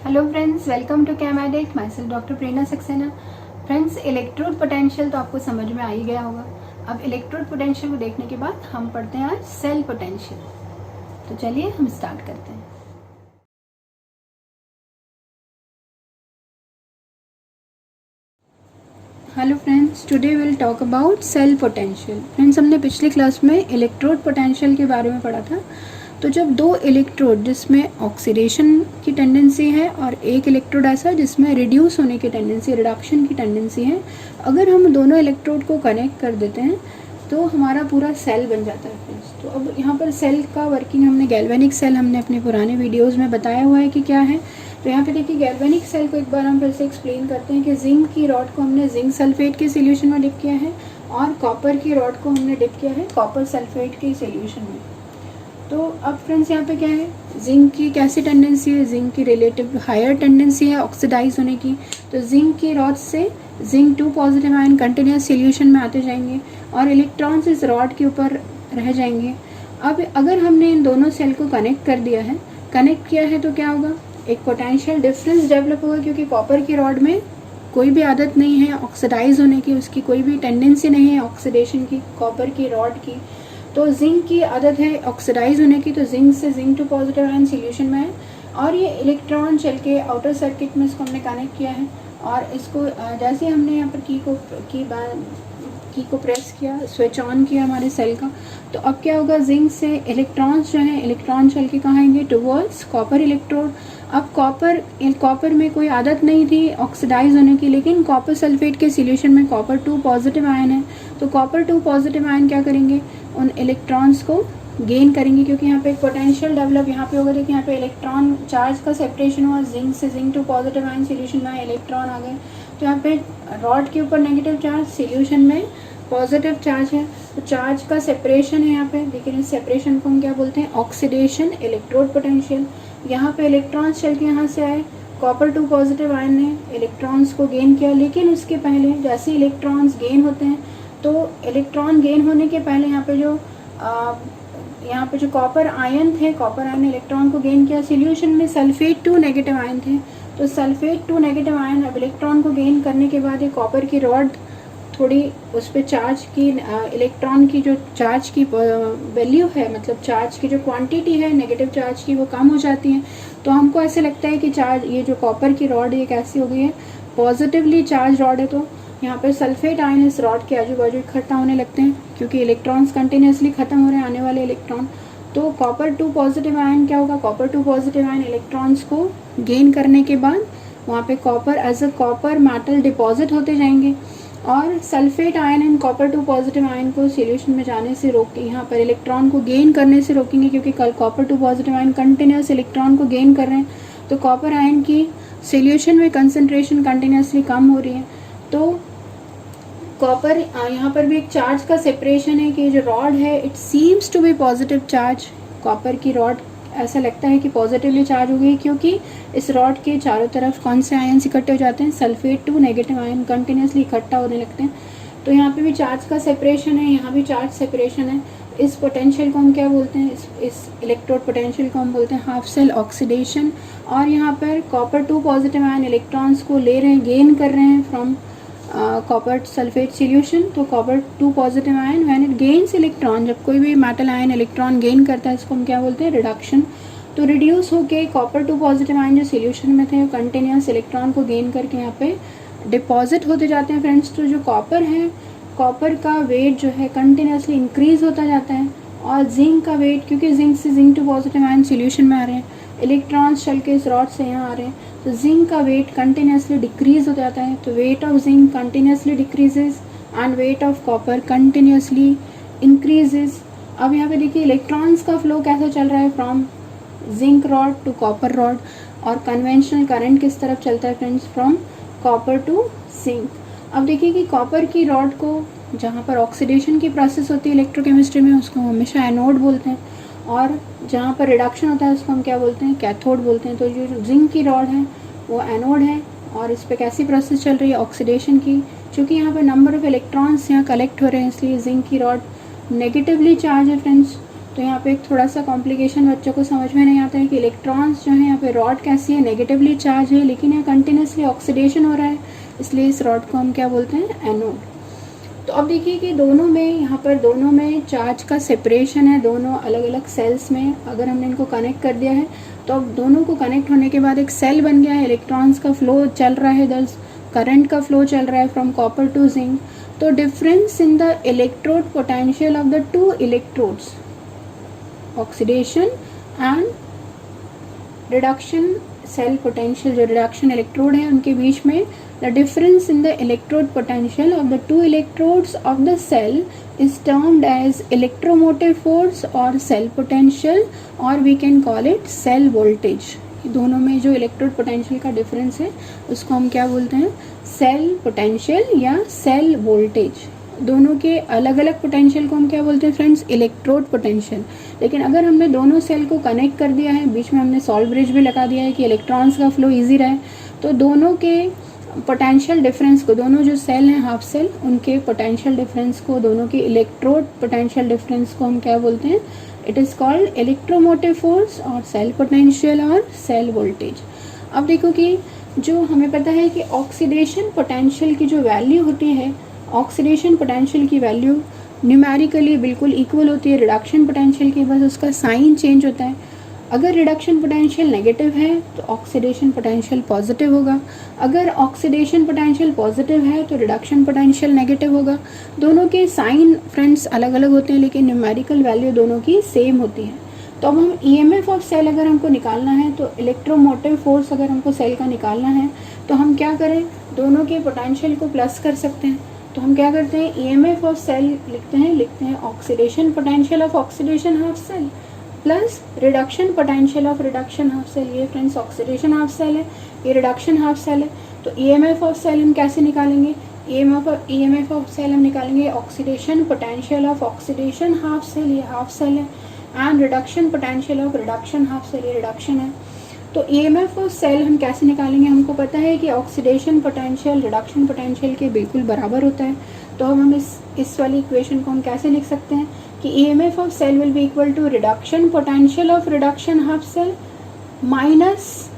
Hello friends, welcome to chem addict. Myself doctor Prerna Saxena. Friends, electrode potential तो आपको समझ में आ ही गया होगा। अब इलेक्ट्रोड पोटेंशियल को देखने के बाद हम पढ़ते हैं आज सेल पोटेंशियल। तो चलिए हम स्टार्ट करते हैं। Hello friends, today will talk about cell potential. Friends, हमने पिछली क्लास में इलेक्ट्रोड पोटेंशियल के बारे में पढ़ा था। तो जब दो इलेक्ट्रोड जिसमें ऑक्सीडेशन की टेंडेंसी है और एक इलेक्ट्रोड ऐसा जिसमें रिड्यूस होने की टेंडेंसी, रिडक्शन की टेंडेंसी है, अगर हम दोनों इलेक्ट्रोड को कनेक्ट कर देते हैं तो हमारा पूरा सेल बन जाता है फ्रेंड्स। तो अब यहाँ पर सेल का वर्किंग हमने गैल्वेनिक सेल हमने अपने पुराने वीडियोज़ में बताया हुआ है कि क्या है। तो यहाँ पे देखिए, गैल्वेनिक सेल को एक बार हम फिर से एक्सप्लेन करते हैं कि जिंक की रॉड को हमने जिंक सल्फेट के सोल्यूशन में डिप किया है और कॉपर की रॉड को हमने डिप किया है कॉपर सल्फेट के सोल्यूशन में। तो अब फ्रेंड्स यहाँ पे क्या है, जिंक की कैसी टेंडेंसी है, जिंक की रिलेटिव हायर टेंडेंसी है ऑक्सीडाइज होने की। तो जिंक की रॉड से zinc 2 positive ion continuous solution में आते जाएंगे और इलेक्ट्रॉन्स इस रॉड के ऊपर रह जाएंगे। अब अगर हमने इन दोनों सेल को कनेक्ट कर दिया है, कनेक्ट किया है, तो क्या होगा, एक पोटेंशियल डिफरेंस डेवलप होगा क्योंकि कॉपर की रॉड में कोई भी आदत नहीं है ऑक्सीडाइज होने की, उसकी कोई भी टेंडेंसी नहीं है ऑक्सीडेशन की कॉपर की रॉड की। तो जिंक की आदत है ऑक्सीडाइज होने की, तो जिंक से जिंक 2 पॉजिटिव आयन सोल्यूशन में है और ये इलेक्ट्रॉन चल के आउटर सर्किट में इसको हमने कनेक्ट किया है। और इसको जैसे हमने यहाँ पर की को प्रेस किया, स्विच ऑन किया हमारे सेल का, तो अब क्या होगा, जिंक से इलेक्ट्रॉन्स जो हैं, इलेक्ट्रॉन चल के कहाँ आएंगे, टुवर्ड्स कॉपर इलेक्ट्रोड। अब कॉपर में कोई आदत नहीं थी ऑक्सीडाइज होने की, लेकिन कॉपर सल्फेट के सोल्यूशन में कॉपर 2 पॉजिटिव आयन है। तो कॉपर 2 पॉजिटिव आयन क्या करेंगे, उन इलेक्ट्रॉन्स को गेन करेंगे क्योंकि यहाँ पे एक पोटेंशियल डेवलप यहाँ पे होगा। देखिए यहाँ पे इलेक्ट्रॉन चार्ज का सेपरेशन हुआ, जिंक से जिंक 2 पॉजिटिव आयन सोल्यूशन में इलेक्ट्रॉन आ गए। तो यहाँ पे रॉड के ऊपर नेगेटिव चार्ज, सोल्यूशन में पॉजिटिव चार्ज है, तो चार्ज का सेपरेशन है यहाँ पे। लेकिन इस सेपरेशन को हम क्या बोलते हैं, ऑक्सीडेशन इलेक्ट्रोड पोटेंशियल। यहाँ पे इलेक्ट्रॉन्स चल के यहाँ से आए, कॉपर 2 पॉजिटिव आयन ने इलेक्ट्रॉन्स को गेन किया, लेकिन उसके पहले जैसे इलेक्ट्रॉन्स गेन होते हैं तो इलेक्ट्रॉन गेन होने के पहले यहाँ पे जो कॉपर आयन थे, कॉपर आयन ने इलेक्ट्रॉन को गेन किया। सोल्यूशन में सल्फेट 2 नेगेटिव आयन थे, तो सल्फेट 2 नेगेटिव आयन अब इलेक्ट्रॉन को गेन करने के बाद ये कॉपर की रॉड थोड़ी उस पर चार्ज की, इलेक्ट्रॉन की जो चार्ज की वैल्यू है, मतलब चार्ज की जो क्वांटिटी है नेगेटिव चार्ज की, वो कम हो जाती है। तो हमको ऐसे लगता है कि चार्ज, ये जो कॉपर की रॉड ये कैसी हो गई है, पॉजिटिवली चार्ज रॉड है। तो यहाँ पे सल्फेट आयन इस रॉड के आजू बाजू इकट्ठा होने लगते हैं क्योंकि इलेक्ट्रॉन्स कंटिन्यूसली खत्म हो रहे हैं, आने वाले इलेक्ट्रॉन। तो कॉपर 2 पॉजिटिव आयन क्या होगा, कॉपर 2 पॉजिटिव आयन इलेक्ट्रॉन्स को गेन करने के बाद वहाँ पे copper as a copper metal deposit होते जाएंगे और sulphate ion and copper 2 positive ion को सोल्यूशन में जाने से रोक, यहाँ पर इलेक्ट्रॉन को गेन करने से रोकेंगे क्योंकि कल copper 2 positive ion continuous electron को गेन कर रहे हैं। तो कॉपर आयन की सोल्यूशन में कंसनट्रेशन कंटिन्यूसली कम हो रही है। तो कॉपर, यहाँ पर भी एक चार्ज का सेपरेशन है कि जो रॉड है it seems to be positive charge. Copper की रॉड ऐसा लगता है कि पॉजिटिवली चार्ज हो गई क्योंकि इस रॉड के चारों तरफ कौन से आयन इकट्ठे हो जाते हैं, सल्फेट 2 नेगेटिव आयन कंटिन्यूसली इकट्ठा होने लगते हैं। तो यहाँ पे भी चार्ज का सेपरेशन है, यहाँ भी चार्ज सेपरेशन है। इस पोटेंशियल को हम क्या बोलते हैं, इस इलेक्ट्रोड पोटेंशियल को हम बोलते हैं हाफ सेल ऑक्सीडेशन। और यहाँ पर कॉपर 2 पॉजिटिव आयन इलेक्ट्रॉन्स को ले रहे हैं, गेन कर रहे हैं फ्रॉम कॉपर सल्फेट सोल्यूशन। तो copper 2 positive ion when it gains electron, जब कोई भी मेटल आयन इलेक्ट्रॉन गेन करता है इसको हम क्या बोलते हैं, रिडक्शन। तो रिड्यूस होके कॉपर 2 पॉजिटिव आयन जो सोल्यूशन में थे कंटिन्यूस इलेक्ट्रॉन को गेन करके यहाँ पे डिपॉजिट होते जाते हैं फ्रेंड्स। तो जो कॉपर है, कॉपर का वेट जो है कंटिन्यूसली इंक्रीज होता जाता है और जिंक का वेट, क्योंकि जिंक से जिंक 2 पॉजिटिव आयन सोल्यूशन में आ रहे हैं, इलेक्ट्रॉन्स चल के इस रॉड से यहाँ आ रहे हैं, तो जिंक का वेट कंटिन्यूसली डिक्रीज हो जाता है। तो weight of zinc continuously decreases and weight of copper continuously increases. अब यहाँ पे देखिए इलेक्ट्रॉन्स का फ्लो कैसा चल रहा है from zinc rod to copper rod, और कन्वेंशनल करंट किस तरफ चलता है friends, from copper to zinc. अब देखिए कि कॉपर की रॉड को जहाँ पर ऑक्सीडेशन की प्रोसेस होती है इलेक्ट्रोकेमिस्ट्री में उसको हमेशा एनोड बोलते हैं, और जहाँ पर रिडक्शन होता है उसको हम क्या बोलते हैं, कैथोड बोलते हैं। तो जो जिंक की रॉड है वो एनोड है और इस पर कैसी प्रोसेस चल रही है, ऑक्सीडेशन की। चूँकि यहाँ पर नंबर ऑफ इलेक्ट्रॉन्स यहाँ कलेक्ट हो रहे हैं इसलिए जिंक की रॉड नेगेटिवली चार्ज है फ्रेंड्स। तो यहाँ पे एक थोड़ा सा कॉम्प्लिकेशन बच्चों को समझ में नहीं आता है कि इलेक्ट्रॉन्स जो है यहाँ पे रॉड कैसी है, नेगेटिवली चार्ज है, लेकिन यहाँ कंटिन्यूसली ऑक्सीडेशन हो रहा है, इसलिए इस रॉड को हम क्या बोलते हैं, एनोड। तो अब देखिए कि दोनों में यहाँ पर दोनों में चार्ज का सेपरेशन है, दोनों अलग अलग सेल्स में अगर हमने इनको कनेक्ट कर दिया है तो अब दोनों को कनेक्ट होने के बाद एक सेल बन गया है, इलेक्ट्रॉन्स का फ्लो चल रहा है, इधर करंट का फ्लो चल रहा है फ्रॉम कॉपर टू जिंक। तो difference in the electrode potential of the two electrodes, oxidation and reduction cell potential, जो रिडक्शन इलेक्ट्रोड है उनके बीच में the difference in the electrode potential of the two electrodes of the cell is termed as electromotive force or cell potential, or we can call it cell voltage। दोनों में जो electrode potential का difference है उसको हम क्या बोलते हैं, सेल पोटेंशियल या सेल वोल्टेज। दोनों के अलग अलग पोटेंशियल को हम क्या बोलते हैं फ्रेंड्स, इलेक्ट्रोड पोटेंशियल। लेकिन अगर हमने दोनों सेल को कनेक्ट कर दिया है, बीच में हमने सॉल्व ब्रिज भी लगा दिया है कि इलेक्ट्रॉन्स का फ्लो ईजी रहे, तो दोनों के पोटेंशियल डिफरेंस को, दोनों जो सेल हैं हाफ सेल, उनके पोटेंशियल डिफरेंस को, दोनों के इलेक्ट्रोड पोटेंशियल डिफरेंस को हम क्या बोलते हैं, it is called electromotive force और सेल पोटेंशियल और सेल वोल्टेज। अब देखो कि जो हमें पता है कि ऑक्सीडेशन पोटेंशियल की जो वैल्यू होती है, ऑक्सीडेशन पोटेंशियल की वैल्यू न्यूमेरिकली बिल्कुल इक्वल होती है रिडक्शन पोटेंशियल की, बस उसका साइन चेंज होता है। अगर रिडक्शन पोटेंशियल नेगेटिव है तो ऑक्सीडेशन पोटेंशियल पॉजिटिव होगा, अगर ऑक्सीडेशन पोटेंशियल पॉजिटिव है तो रिडक्शन पोटेंशियल नेगेटिव होगा। दोनों के साइन फ्रेंड्स अलग अलग होते हैं, लेकिन न्यूमेरिकल वैल्यू दोनों की सेम होती है। तो अब हम ईएमएफ ऑफ सेल अगर हमको निकालना है, तो इलेक्ट्रोमोटिव फोर्स अगर हमको सेल का निकालना है, तो हम क्या करें, दोनों के पोटेंशियल को प्लस कर सकते हैं। तो हम क्या करते हैं, ईएमएफ ऑफ सेल लिखते हैं oxidation potential of oxidation half cell plus reduction potential of reduction half cell. ये फ्रेंड्स ऑक्सीडेशन हाफ सेल है, ये रिडक्शन हाफ सेल है। तो ईएमएफ ऑफ सेल हम कैसे निकालेंगे, ईएमएफ ऑफ सेल हम निकालेंगे oxidation potential of oxidation half cell, ये हाफ सेल है, and reduction potential of reduction half cell, ये रिडक्शन है। तो ईएमएफ ऑफ सेल हम कैसे निकालेंगे, हमको पता है कि ऑक्सीडेशन पोटेंशियल रिडक्शन पोटेंशियल के बिल्कुल बराबर होता है। तो हम इस वाली इक्वेशन को हम कैसे लिख सकते हैं कि EMF of cell will be equal to reduction potential of reduction half cell minus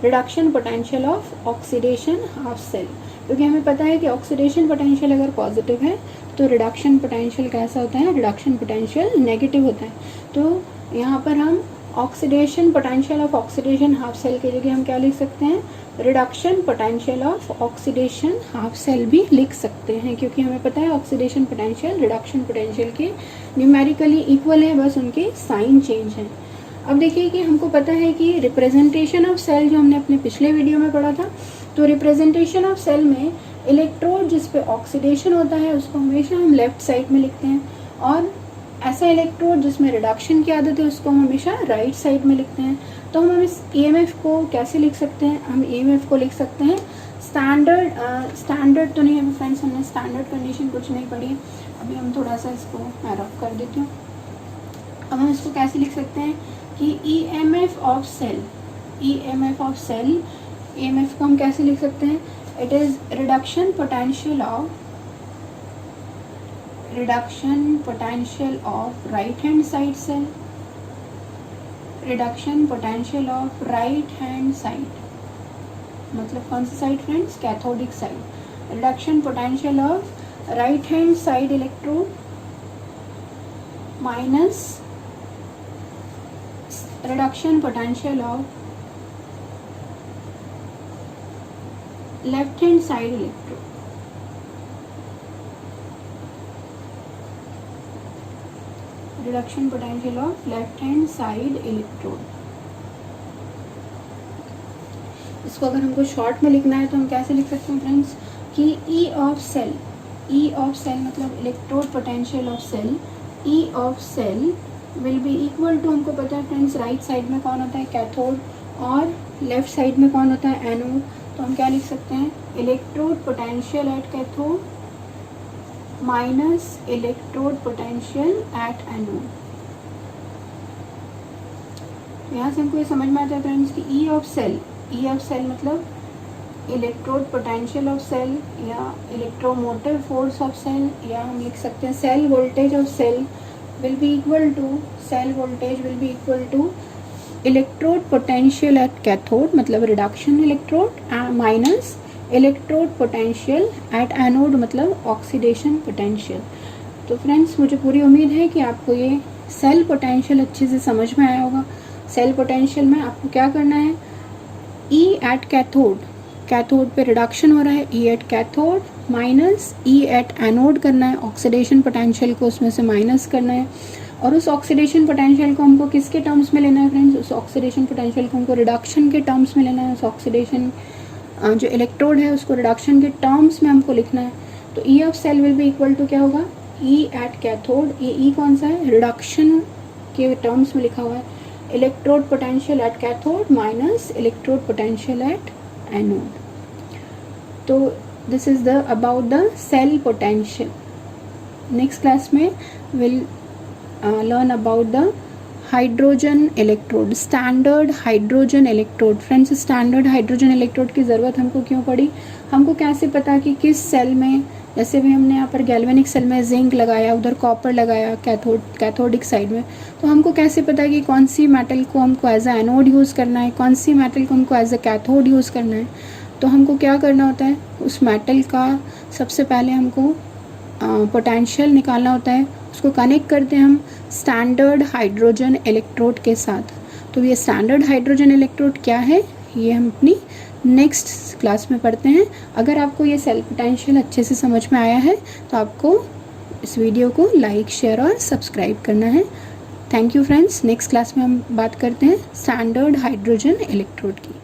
reduction potential of oxidation half cell. क्योंकि हमें पता है कि ऑक्सीडेशन पोटेंशियल अगर पॉजिटिव है तो रिडक्शन पोटेंशियल कैसा होता है, रिडक्शन पोटेंशियल नेगेटिव होता है। तो यहाँ पर हम oxidation potential of oxidation half cell की जगह हम क्या लिख सकते हैं, reduction potential of oxidation half cell भी लिख सकते हैं, क्योंकि हमें पता है ऑक्सीडेशन पोटेंशियल रिडक्शन पोटेंशियल के न्यूमेरिकली इक्वल है, बस उनके साइन चेंज हैं। अब देखिए कि हमको पता है कि रिप्रेजेंटेशन ऑफ सेल जो हमने अपने पिछले वीडियो में पढ़ा था, तो रिप्रेजेंटेशन ऑफ सेल में इलेक्ट्रोड जिस पे ऑक्सीडेशन होता है उसको हमेशा हम लेफ्ट साइड में लिखते हैं, और ऐसा इलेक्ट्रोड जिसमें रिडक्शन की आदत है उसको हम हमेशा राइट साइड में लिखते हैं। तो हम इस ईएमएफ को कैसे लिख सकते हैं, हम ईएमएफ को लिख सकते हैं स्टैंडर्ड तो नहीं है फ्रेंड्स, हमने स्टैंडर्ड कंडीशन कुछ नहीं पढ़ी, अभी हम थोड़ा सा इसको रफ कर देती हूँ। अब हम इसको कैसे लिख सकते हैं कि ईएमएफ ऑफ सेल ईएमएफ को हम कैसे लिख सकते हैं, it is reduction potential of right hand side cell, reduction potential of right hand side, मतलब कौन सी side friends, cathodic side. Reduction potential of right hand side electrode minus reduction potential of left hand side electrode. Reduction potential of left hand side electrode. इसको अगर हमको short में लिखना है तो हम कैसे लिख सकते हैं फ्रेंड्स कि ई ऑफ सेल मतलब electrode potential of cell, E of cell will be equal to, हमको पता है फ्रेंड्स राइट साइड में कौन होता है, कैथोड, और लेफ्ट साइड में कौन होता है, एनोड। तो हम क्या लिख सकते हैं, electrode potential at cathode minus electrode potential at anode. यहाँ से हमको ये समझ में आता है फ्रेंड्स कि ई ऑफ सेल मतलब इलेक्ट्रोड पोटेंशियल ऑफ सेल या इलेक्ट्रोमोटिव फोर्स ऑफ सेल, या हम लिख सकते हैं cell voltage of cell will be equal to, cell voltage will be equal to electrode potential at cathode, मतलब reduction electrode, minus electrode potential at anode, मतलब oxidation potential। तो friends मुझे पूरी उम्मीद है कि आपको ये सेल पोटेंशियल अच्छे से समझ में आया होगा। सेल पोटेंशियल में आपको क्या करना है, E एट कैथोड, कैथोड पे रिडक्शन हो रहा है, E at cathode minus E at anode करना है, ऑक्सीडेशन पोटेंशियल को उसमें से माइनस करना है। और उस ऑक्सीडेशन पोटेंशियल को हमको किसके टर्म्स में लेना है फ्रेंड्स, उस ऑक्सीडेशन पोटेंशियल को हमको रिडक्शन के टर्म्स में लेना है। उस ऑक्सीडेशन जो इलेक्ट्रोड है उसको रिडक्शन के टर्म्स में हमको लिखना है। तो E of cell will be equal to क्या होगा, E एट कैथोड, ये E कौन सा है, रिडक्शन के टर्म्स में लिखा हुआ है, electrode potential at cathode minus electrode potential at anode. तो this is the about the cell potential. Next class में will learn about the hydrogen electrode, standard hydrogen electrode. Friends standard hydrogen electrode की ज़रूरत हमको क्यों पड़ी, हमको कैसे पता कि किस सेल में, जैसे भी हमने यहाँ पर गैल्वेनिक सेल में जिंक लगाया, उधर कॉपर लगाया कैथोडिक साइड में, तो हमको कैसे पता कि कौन सी मेटल को हमको एज अ एनोड यूज़ करना है, कौन सी मेटल को हमको एज अ कैथोड यूज़ करना है। तो हमको क्या करना होता है, उस मेटल का सबसे पहले हमको पोटेंशियल निकालना होता है, उसको कनेक्ट करते हैं हम स्टैंडर्ड हाइड्रोजन इलेक्ट्रोड के साथ। तो ये स्टैंडर्ड हाइड्रोजन इलेक्ट्रोड क्या है, ये हम अपनी नेक्स्ट क्लास में पढ़ते हैं। अगर आपको ये सेल पोटेंशियल अच्छे से समझ में आया है तो आपको इस वीडियो को लाइक, शेयर और सब्सक्राइब करना है। Thank you friends. Next class में हम बात करते हैं स्टैंडर्ड हाइड्रोजन इलेक्ट्रोड की।